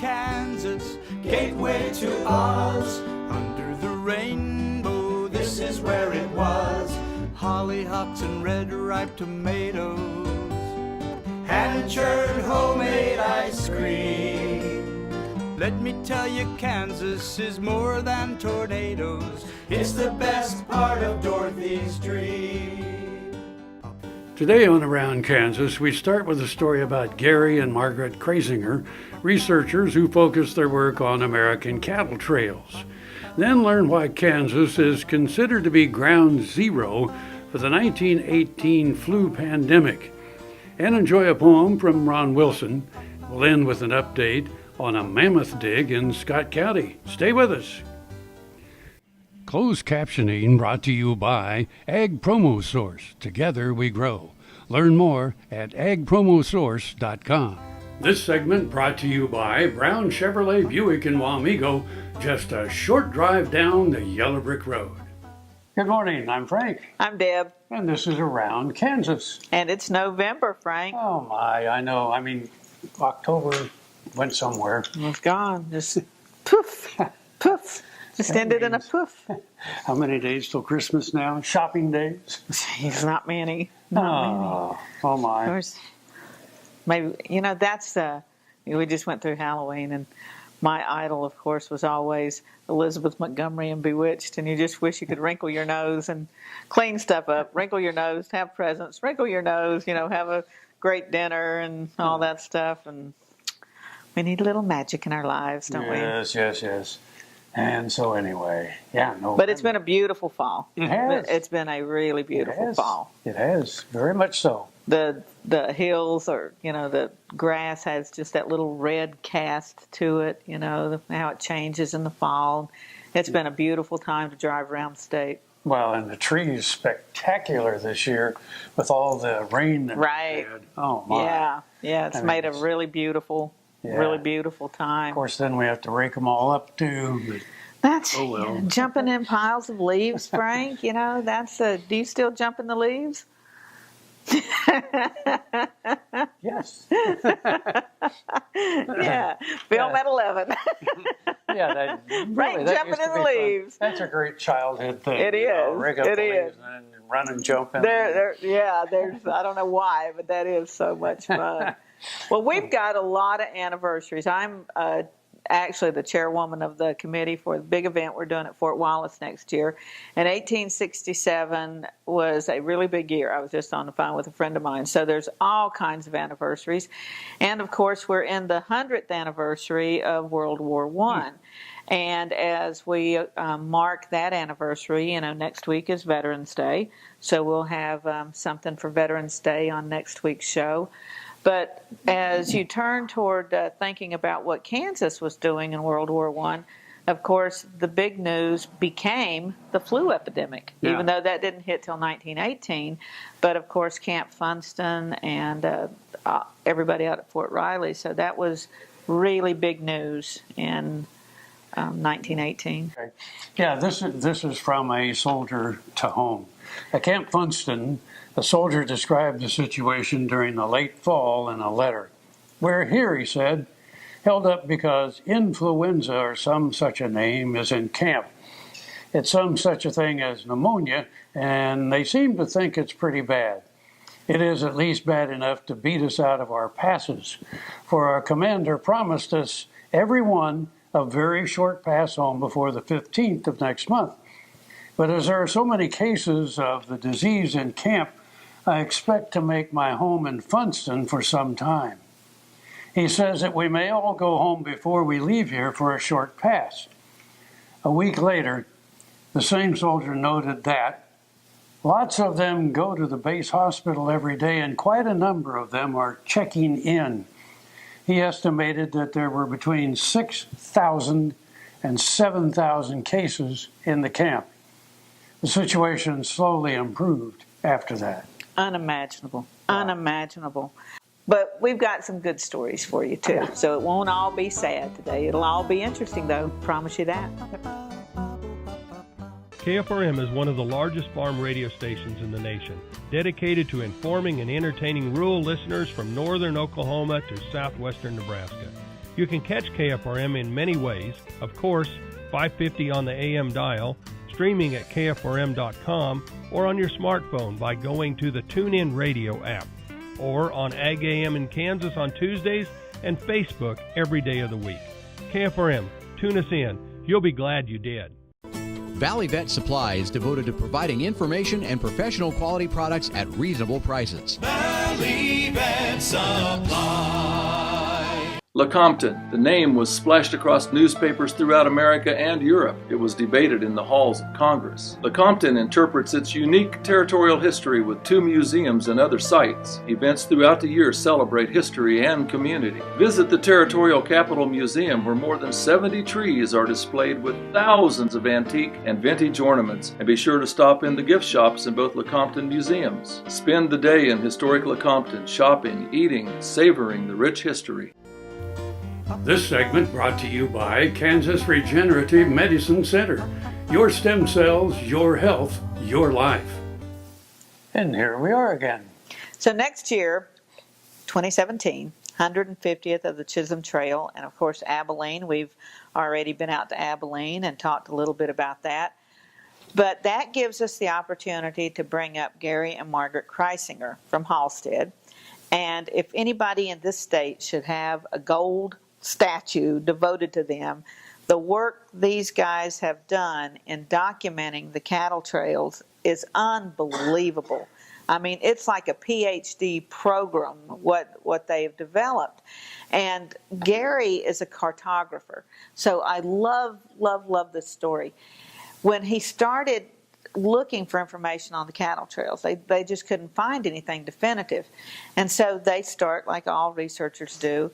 Kansas, gateway to Oz. Under the rainbow, this is where it was. Hollyhocks and red ripe tomatoes, hand-churned homemade ice cream. Let me tell you, Kansas is more than tornadoes. It's the best part of Dorothy's dream. Today on Around Kansas, we start with a story about Gary and Margaret Kraisinger, researchers who focus their work on American cattle trails. Then learn why Kansas is considered to be ground zero for the 1918 flu pandemic. And enjoy a poem from Ron Wilson. We'll end with an update on a Mammoth Dig in Scott County. Stay with us. Closed captioning brought to you by Ag Promo Source. Together we grow. Learn more at agpromosource.com. This segment brought to you by Brown Chevrolet Buick in Wamego, just a short drive down the Yellow Brick Road. Good morning, I'm Frank. I'm Deb. And this is Around Kansas. And it's November, Frank. Oh my, I know. I mean, October went somewhere. It's gone. Just poof, poof. Just ended in a poof. How many days till Christmas now? Shopping days? It's not many. Not many. Oh my. Of course, maybe, that's, we just went through Halloween, and my idol, of course, was always Elizabeth Montgomery and Bewitched, and you just wish you could wrinkle your nose and clean stuff up, wrinkle your nose, have presents, wrinkle your nose, have a great dinner and all that stuff, and we need a little magic in our lives, don't we? Yes. And so anyway, no. But it's been a beautiful fall. It has. It's been a really beautiful fall. It has, very much so. The hills are, the grass has just that little red cast to it, how it changes in the fall. It's been a beautiful time to drive around the state. Well, and the trees spectacular this year with all the rain that we had. Oh my. Yeah, it's made a really beautiful time. Of course, then we have to rake them all up too. That's jumping in piles of leaves, Frank. Do you still jump in the leaves? Yes. Yeah, film at 11. Frank jumping in the leaves. That's a great childhood thing. It is. Rig up the leaves and run and jump in. There's I don't know why, but that is so much fun. Well, we've got a lot of anniversaries. I'm actually the chairwoman of the committee for the big event we're doing at Fort Wallace next year. And 1867 was a really big year. I was just on the phone with a friend of mine. So there's all kinds of anniversaries. And, of course, we're in the 100th anniversary of World War I. And as we mark that anniversary, next week is Veterans Day. So we'll have something for Veterans Day on next week's show. But as you turn toward thinking about what Kansas was doing in World War I, of course, the big news became the flu epidemic, even though that didn't hit till 1918. But, of course, Camp Funston and everybody out at Fort Riley. So that was really big news in 1918. Okay. Yeah, this is from a soldier to home. At Camp Funston, a soldier described the situation during the late fall in a letter. "We're here," he said, "held up because influenza, or some such a name, is in camp. It's some such a thing as pneumonia, and they seem to think it's pretty bad. It is at least bad enough to beat us out of our passes, for our commander promised us every one a very short pass home before the 15th of next month. But as there are so many cases of the disease in camp, I expect to make my home in Funston for some time. He says that we may all go home before we leave here for a short pass." A week later, the same soldier noted that lots of them go to the base hospital every day, and quite a number of them are checking in. He estimated that there were between 6,000 and 7,000 cases in the camp. The situation slowly improved after that. Unimaginable. But we've got some good stories for you, too. So it won't all be sad today. It'll all be interesting, though. Promise you that. KFRM is one of the largest farm radio stations in the nation, dedicated to informing and entertaining rural listeners from northern Oklahoma to southwestern Nebraska. You can catch KFRM in many ways. Of course, 550 on the AM dial, streaming at kfrm.com, or on your smartphone by going to the TuneIn Radio app, or on Ag AM in Kansas on Tuesdays and Facebook every day of the week. KFRM, tune us in. You'll be glad you did. Valley Vet Supply is devoted to providing information and professional quality products at reasonable prices. Valley Vet Supply. Lecompton. The name was splashed across newspapers throughout America and Europe. It was debated in the halls of Congress. Lecompton interprets its unique territorial history with 2 museums and other sites. Events throughout the year celebrate history and community. Visit the Territorial Capitol Museum, where more than 70 trees are displayed with thousands of antique and vintage ornaments. And be sure to stop in the gift shops in both Lecompton museums. Spend the day in historic Lecompton, shopping, eating, savoring the rich history. This segment brought to you by Kansas Regenerative Medicine Center. Your stem cells, your health, your life. And here we are again. So next year, 2017, 150th of the Chisholm Trail, and of course Abilene. We've already been out to Abilene and talked a little bit about that. But that gives us the opportunity to bring up Gary and Margaret Kraisinger from Halstead. And if anybody in this state should have a gold statue devoted to them, the work these guys have done in documenting the cattle trails is unbelievable. I mean, it's like a PhD program, what they've developed. And Gary is a cartographer. So I love this story. When he started looking for information on the cattle trails, they just couldn't find anything definitive. And so they start, like all researchers do,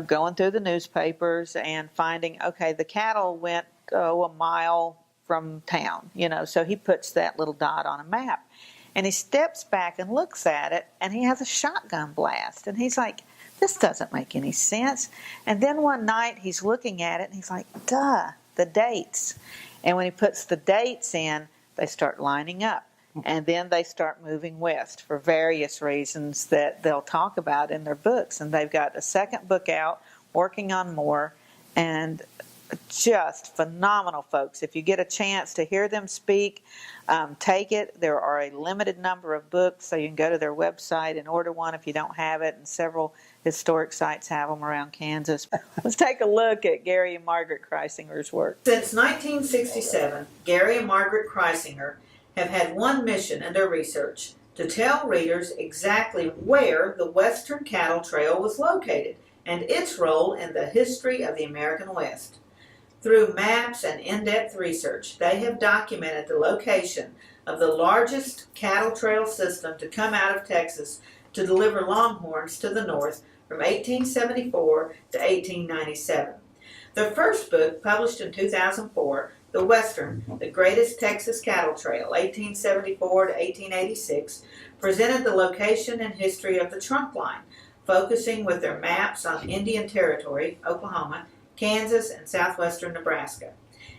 going through the newspapers and finding, okay, the cattle went a mile from town, so he puts that little dot on a map. And he steps back and looks at it, and he has a shotgun blast. And he's like, this doesn't make any sense. And then one night he's looking at it, and he's like, duh, the dates. And when he puts the dates in, they start lining up. And then they start moving west for various reasons that they'll talk about in their books. And they've got a second book out, working on more, and just phenomenal folks. If you get a chance to hear them speak, take it. There are a limited number of books, so you can go to their website and order one if you don't have it, and several historic sites have them around Kansas. Let's take a look at Gary and Margaret Kraisinger's work. Since 1967, Gary and Margaret Kraisinger have had one mission in their research: to tell readers exactly where the Western Cattle Trail was located and its role in the history of the American West. Through maps and in-depth research, they have documented the location of the largest cattle trail system to come out of Texas to deliver longhorns to the north from 1874 to 1897. Their first book, published in 2004, The Western, The Greatest Texas Cattle Trail, 1874 to 1886, presented the location and history of the trunk line, focusing with their maps on Indian Territory, Oklahoma, Kansas, and southwestern Nebraska.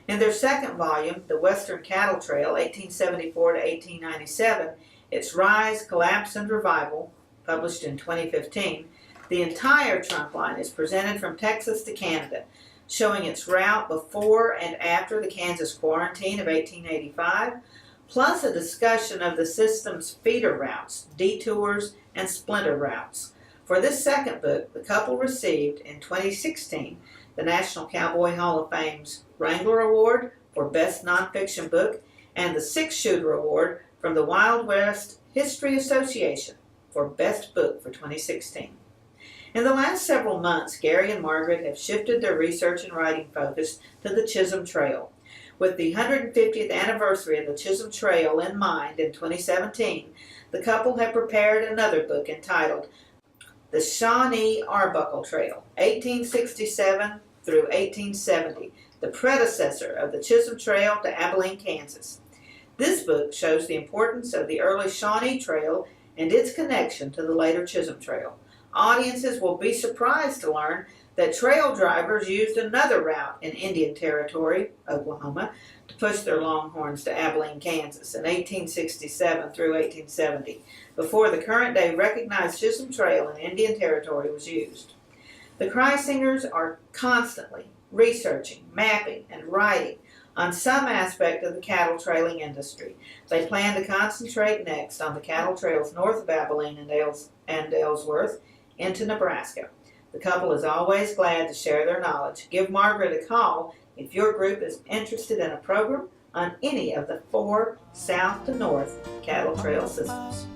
In their second volume, The Western Cattle Trail, 1874 to 1897, Its Rise, Collapse, and Revival, published in 2015, the entire trunk line is presented from Texas to Canada, showing its route before and after the Kansas quarantine of 1885, plus a discussion of the system's feeder routes, detours, and splinter routes. For this second book, the couple received, in 2016, the National Cowboy Hall of Fame's Wrangler Award for Best Nonfiction Book and the Six-Shooter Award from the Wild West History Association for Best Book for 2016. In the last several months, Gary and Margaret have shifted their research and writing focus to the Chisholm Trail. With the 150th anniversary of the Chisholm Trail in mind in 2017, the couple have prepared another book entitled The Shawnee Arbuckle Trail, 1867 through 1870, the predecessor of the Chisholm Trail to Abilene, Kansas. This book shows the importance of the early Shawnee Trail and its connection to the later Chisholm Trail. Audiences will be surprised to learn that trail drivers used another route in Indian Territory, Oklahoma, to push their longhorns to Abilene, Kansas in 1867 through 1870, before the current day recognized Chisholm Trail in Indian Territory was used. The Kraisingers are constantly researching, mapping, and writing on some aspect of the cattle trailing industry. They plan to concentrate next on the cattle trails north of Abilene and Ellsworth into Nebraska. The couple is always glad to share their knowledge. Give Margaret a call if your group is interested in a program on any of the 4 south to north cattle trail systems.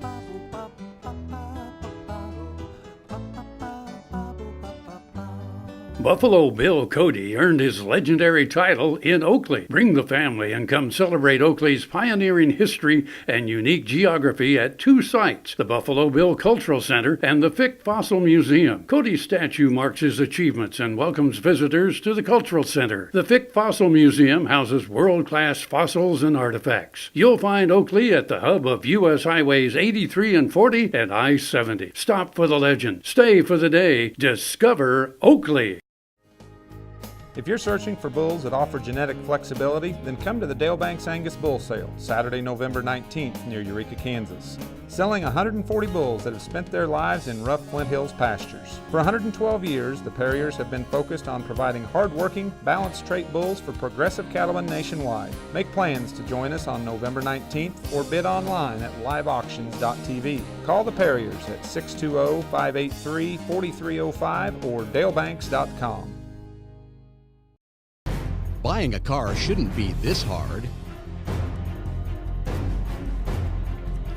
Buffalo Bill Cody earned his legendary title in Oakley. Bring the family and come celebrate Oakley's pioneering history and unique geography at 2 sites, the Buffalo Bill Cultural Center and the Fick Fossil Museum. Cody's statue marks his achievements and welcomes visitors to the Cultural Center. The Fick Fossil Museum houses world-class fossils and artifacts. You'll find Oakley at the hub of U.S. Highways 83 and 40 and I-70. Stop for the legend. Stay for the day. Discover Oakley. If you're searching for bulls that offer genetic flexibility, then come to the Dale Banks Angus Bull Sale, Saturday, November 19th, near Eureka, Kansas. Selling 140 bulls that have spent their lives in rough Flint Hills pastures. For 112 years, the Perriers have been focused on providing hard-working, balanced trait bulls for progressive cattlemen nationwide. Make plans to join us on November 19th or bid online at liveauctions.tv. Call the Perriers at 620-583-4305 or dalebanks.com. Buying a car shouldn't be this hard.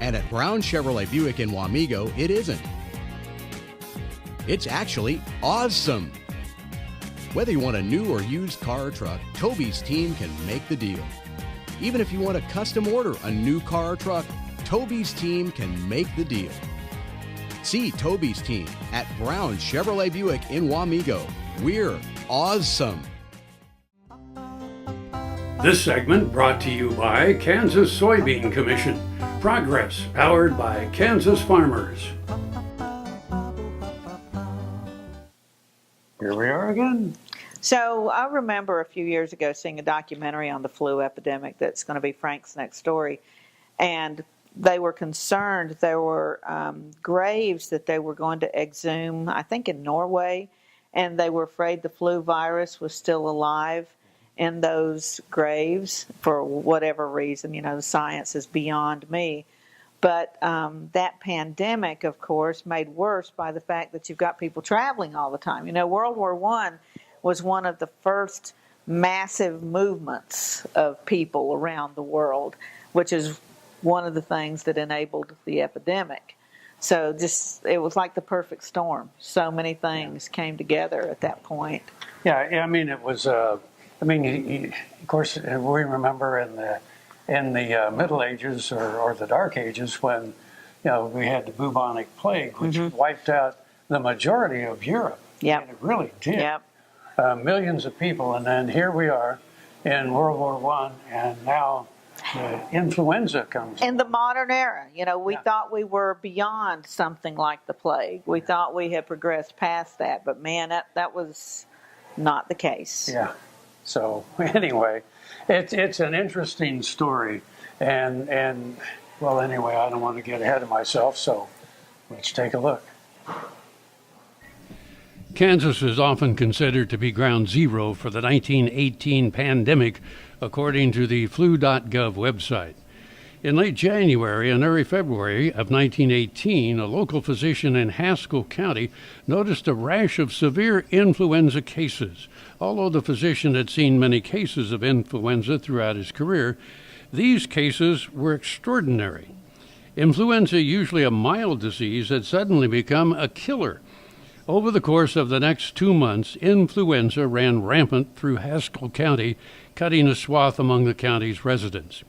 And at Brown Chevrolet Buick in Wamego, it isn't. It's actually awesome. Whether you want a new or used car or truck, Toby's team can make the deal. Even if you want to custom order a new car or truck, Toby's team can make the deal. See Toby's team at Brown Chevrolet Buick in Wamego. We're awesome. This segment brought to you by Kansas Soybean Commission. Progress powered by Kansas farmers. Here we are again. So I remember a few years ago seeing a documentary on the flu epidemic that's going to be Frank's next story. And they were concerned. There were graves that they were going to exhume, I think in Norway, and they were afraid the flu virus was still alive in those graves for whatever reason. You know, the science is beyond me. But that pandemic, of course, made worse by the fact that you've got people traveling all the time. You know, World War I was one of the first massive movements of people around the world, which is one of the things that enabled the epidemic. So just, it was like the perfect storm. So many things came together at that point. Yeah, I mean, it was... of course, we remember in the Middle Ages or the Dark Ages when, we had the bubonic plague, which wiped out the majority of Europe. Yeah, it really did. Yep. Millions of people, and then here we are in World War I, and now the influenza comes. In the modern era, we thought we were beyond something like the plague. We thought we had progressed past that, but man, that was not the case. Yeah. So anyway, it's an interesting story, and well, anyway, I don't want to get ahead of myself, so let's take a look. Kansas is often considered to be ground zero for the 1918 pandemic, according to the flu.gov website. In late January and early February of 1918, a local physician in Haskell County noticed a rash of severe influenza cases. Although the physician had seen many cases of influenza throughout his career, these cases were extraordinary. Influenza, usually a mild disease, had suddenly become a killer. Over the course of the next 2 months, influenza ran rampant through Haskell County, cutting a swath among the county's residents.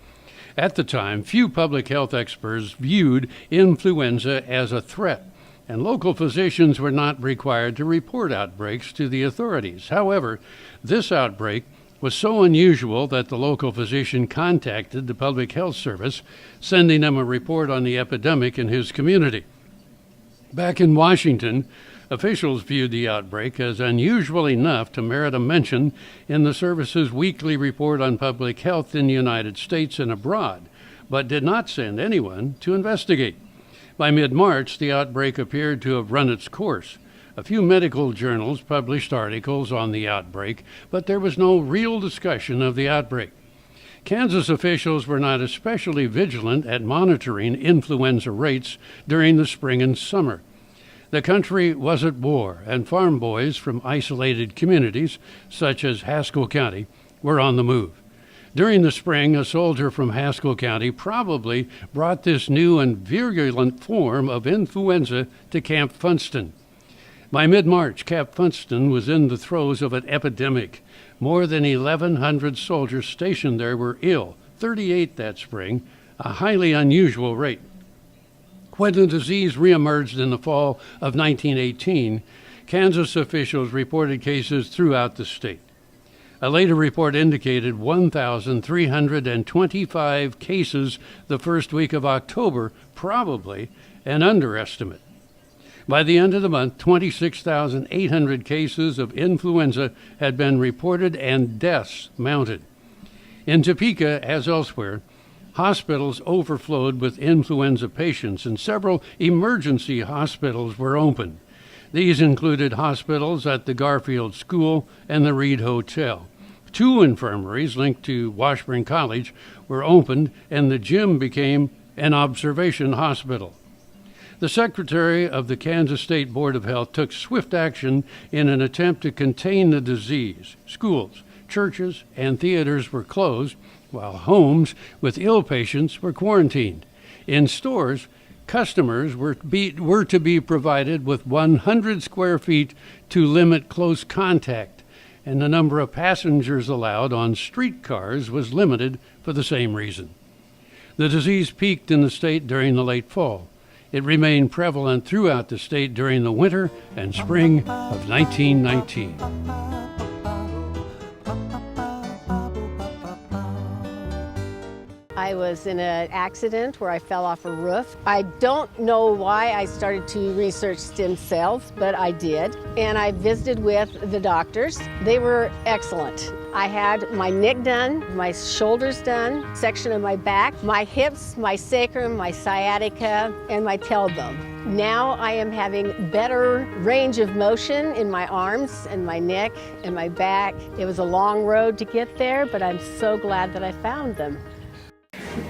At the time, few public health experts viewed influenza as a threat, and local physicians were not required to report outbreaks to the authorities. However, this outbreak was so unusual that the local physician contacted the Public Health Service, sending them a report on the epidemic in his community. Back in Washington, officials viewed the outbreak as unusual enough to merit a mention in the service's weekly report on public health in the United States and abroad, but did not send anyone to investigate. By mid-March, the outbreak appeared to have run its course. A few medical journals published articles on the outbreak, but there was no real discussion of the outbreak. Kansas officials were not especially vigilant at monitoring influenza rates during the spring and summer. The country was at war, and farm boys from isolated communities, such as Haskell County, were on the move. During the spring, a soldier from Haskell County probably brought this new and virulent form of influenza to Camp Funston. By mid-March, Camp Funston was in the throes of an epidemic. More than 1,100 soldiers stationed there were ill, 38 that spring, a highly unusual rate. When the disease reemerged in the fall of 1918, Kansas officials reported cases throughout the state. A later report indicated 1,325 cases the first week of October, probably an underestimate. By the end of the month, 26,800 cases of influenza had been reported and deaths mounted. In Topeka, as elsewhere, hospitals overflowed with influenza patients, and several emergency hospitals were opened. These included hospitals at the Garfield School and the Reed Hotel. 2 infirmaries linked to Washburn College were opened, and the gym became an observation hospital. The secretary of the Kansas State Board of Health took swift action in an attempt to contain the disease. Schools, churches, and theaters were closed, while homes with ill patients were quarantined. In stores, customers were to be provided with 100 square feet to limit close contact, and the number of passengers allowed on streetcars was limited for the same reason. The disease peaked in the state during the late fall. It remained prevalent throughout the state during the winter and spring of 1919. I was in an accident where I fell off a roof. I don't know why I started to research stem cells, but I did. And I visited with the doctors. They were excellent. I had my neck done, my shoulders done, section of my back, my hips, my sacrum, my sciatica, and my tailbone. Now I am having better range of motion in my arms and my neck and my back. It was a long road to get there, but I'm so glad that I found them.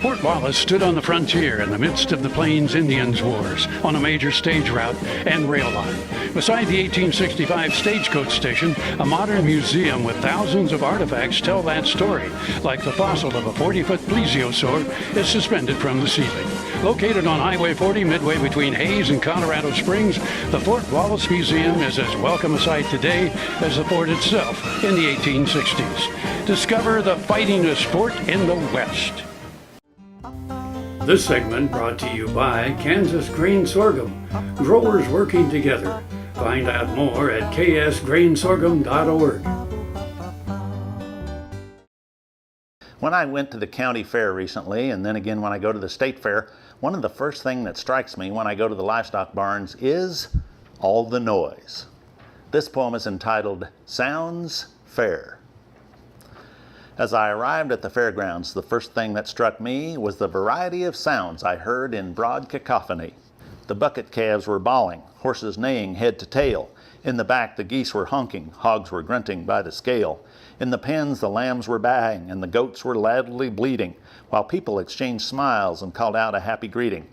Fort Wallace stood on the frontier in the midst of the Plains Indians Wars on a major stage route and rail line. Beside the 1865 stagecoach station, a modern museum with thousands of artifacts tell that story, like the fossil of a 40-foot plesiosaur is suspended from the ceiling. Located on Highway 40 midway between Hayes and Colorado Springs, the Fort Wallace Museum is as welcome a sight today as the fort itself in the 1860s. Discover the fightingest sport in the West. This segment brought to you by Kansas Grain Sorghum, growers working together. Find out more at ksgrainsorghum.org. When I went to the county fair recently, and then again when I go to the state fair, one of the first things that strikes me when I go to the livestock barns is all the noise. This poem is entitled Sounds Fair. As I arrived at the fairgrounds, the first thing that struck me was the variety of sounds I heard in broad cacophony. The bucket calves were bawling, horses neighing head to tail. In the back, the geese were honking, hogs were grunting by the scale. In the pens, the lambs were baying, and the goats were loudly bleating, while people exchanged smiles and called out a happy greeting.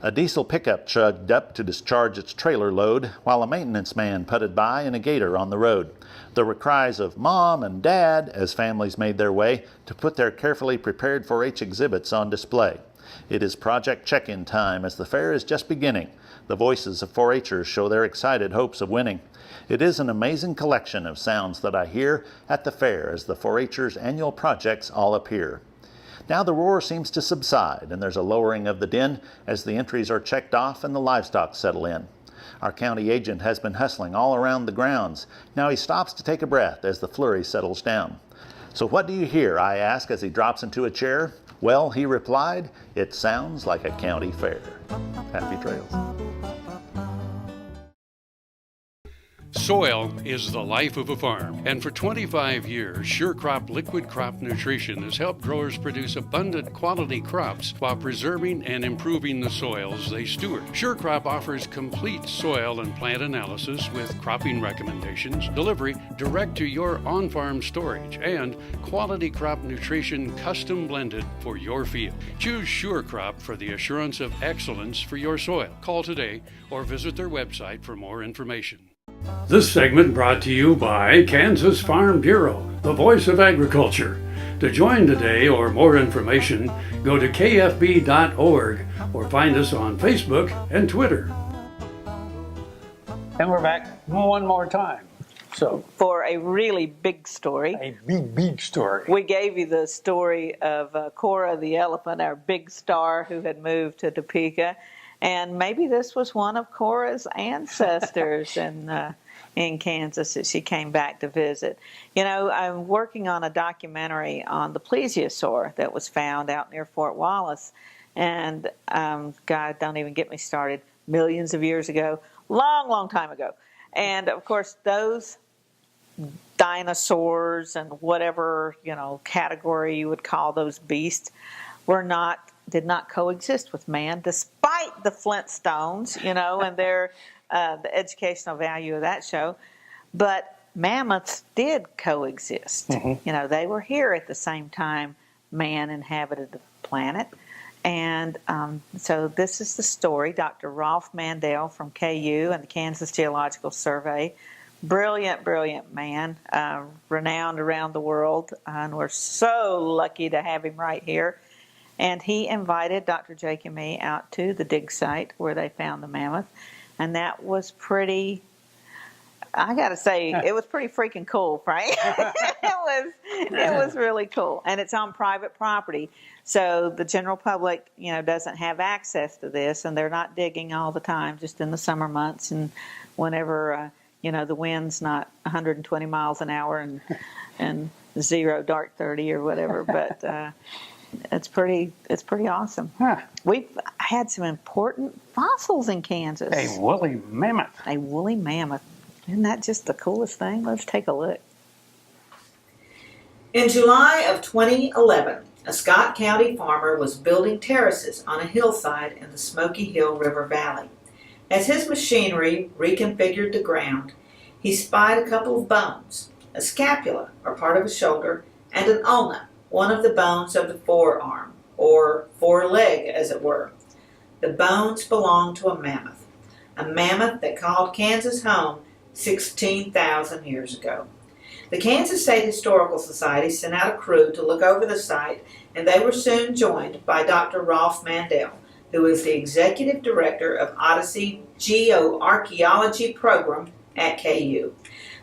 A diesel pickup chugged up to discharge its trailer load, while a maintenance man putted by in a gator on the road. There were cries of Mom and Dad as families made their way to put their carefully prepared 4-H exhibits on display. It is project check-in time as the fair is just beginning. The voices of 4-H'ers show their excited hopes of winning. It is an amazing collection of sounds that I hear at the fair as the 4-H'ers' annual projects all appear. Now the roar seems to subside, and there's a lowering of the din as the entries are checked off and the livestock settle in. Our county agent has been hustling all around the grounds. Now he stops to take a breath as the flurry settles down. So what do you hear? I ask as he drops into a chair. Well, he replied, it sounds like a county fair. Happy trails. Soil is the life of a farm, and for 25 years, SureCrop Liquid Crop Nutrition has helped growers produce abundant quality crops while preserving and improving the soils they steward. SureCrop offers complete soil and plant analysis with cropping recommendations, delivery direct to your on-farm storage, and quality crop nutrition custom blended for your field. Choose SureCrop for the assurance of excellence for your soil. Call today or visit their website for more information. This segment brought to you by Kansas Farm Bureau, the voice of agriculture. To join today or more information, go to kfb.org or find us on Facebook and Twitter. And we're back one more time. So, for a really big story. A big story. We gave you the story of Cora the elephant, our big star who had moved to Topeka. And maybe this was one of Cora's ancestors in Kansas that she came back to visit. You know, I'm working on a documentary on the plesiosaur that was found out near Fort Wallace. And, God, don't even get me started, millions of years ago, long time ago. And, of course, those dinosaurs and whatever, you know, category you would call those beasts did not coexist with man, despite the Flintstones, you know, and their the educational value of that show. But mammoths did coexist. Mm-hmm. You know, they were here at the same time man inhabited the planet. And so this is the story. Dr. Rolf Mandel from KU and the Kansas Geological Survey. Brilliant man, renowned around the world. And we're so lucky to have him right here. And he invited Dr. Jake and me out to the dig site where they found the mammoth. And that was pretty, I got to say, it was pretty freaking cool, Frank. It was really cool. And it's on private property. So the general public, you know, doesn't have access to this. And they're not digging all the time, just in the summer months. And whenever, you know, the wind's not 120 miles an hour and zero dark 30 or whatever. But it's pretty awesome. Huh. We've had some important fossils in Kansas. A woolly mammoth. A woolly mammoth. Isn't that just the coolest thing? Let's take a look. In July of 2011, a Scott County farmer was building terraces on a hillside in the Smoky Hill River Valley. As his machinery reconfigured the ground, he spied a couple of bones, a scapula, or part of a shoulder, and an ulna, one of the bones of the forearm, or foreleg, as it were. The bones belonged to a mammoth that called Kansas home 16,000 years ago. The Kansas State Historical Society sent out a crew to look over the site, and they were soon joined by Dr. Rolf Mandel, who is the Executive Director of Odyssey Geoarchaeology Program at KU.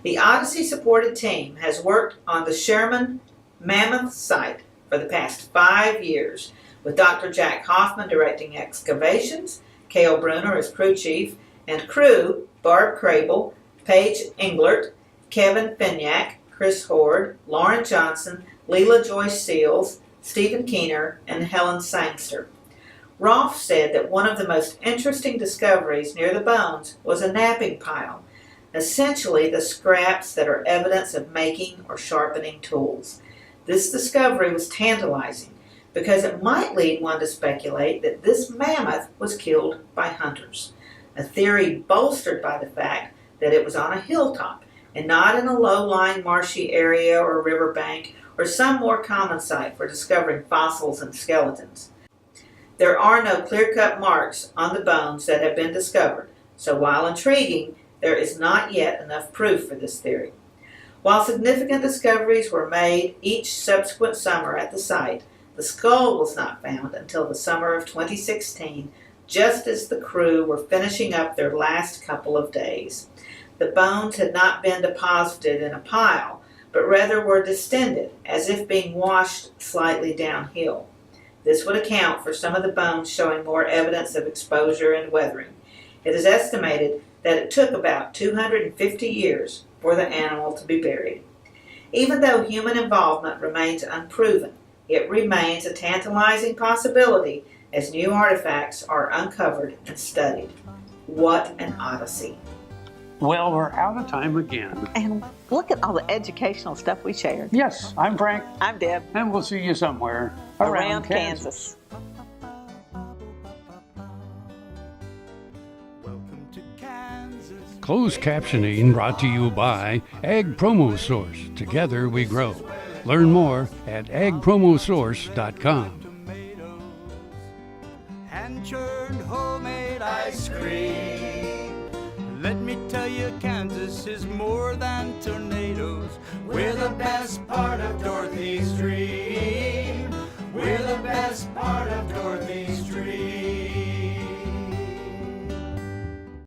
The Odyssey-supported team has worked on the Sherman Mammoth site for the past 5 years, with Dr. Jack Hoffman directing excavations, Cale Bruner as crew chief, and crew Barb Crable, Paige Englert, Kevin Finyak, Chris Horde, Lauren Johnson, Leela Joyce Seals, Stephen Keener, and Helen Sangster. Rolf said that one of the most interesting discoveries near the bones was a knapping pile, essentially the scraps that are evidence of making or sharpening tools. This discovery was tantalizing because it might lead one to speculate that this mammoth was killed by hunters, a theory bolstered by the fact that it was on a hilltop and not in a low-lying marshy area or riverbank or some more common site for discovering fossils and skeletons. There are no clear-cut marks on the bones that have been discovered, so while intriguing, there is not yet enough proof for this theory. While significant discoveries were made each subsequent summer at the site, the skull was not found until the summer of 2016, just as the crew were finishing up their last couple of days. The bones had not been deposited in a pile, but rather were distended, as if being washed slightly downhill. This would account for some of the bones showing more evidence of exposure and weathering. It is estimated that it took about 250 years for the animal to be buried. Even though human involvement remains unproven, it remains a tantalizing possibility as new artifacts are uncovered and studied. What an odyssey. Well, we're out of time again. And look at all the educational stuff we shared. Yes, I'm Frank. I'm Deb. And we'll see you somewhere Around Kansas. Welcome to Kansas. Closed captioning brought to you by Ag Promo Source. Together we grow. Learn more at agpromosource.com. Tomatoes, hand-churned homemade ice cream. Let me tell you, Kansas is more than tornadoes. We're the best part of Dorothy's dream.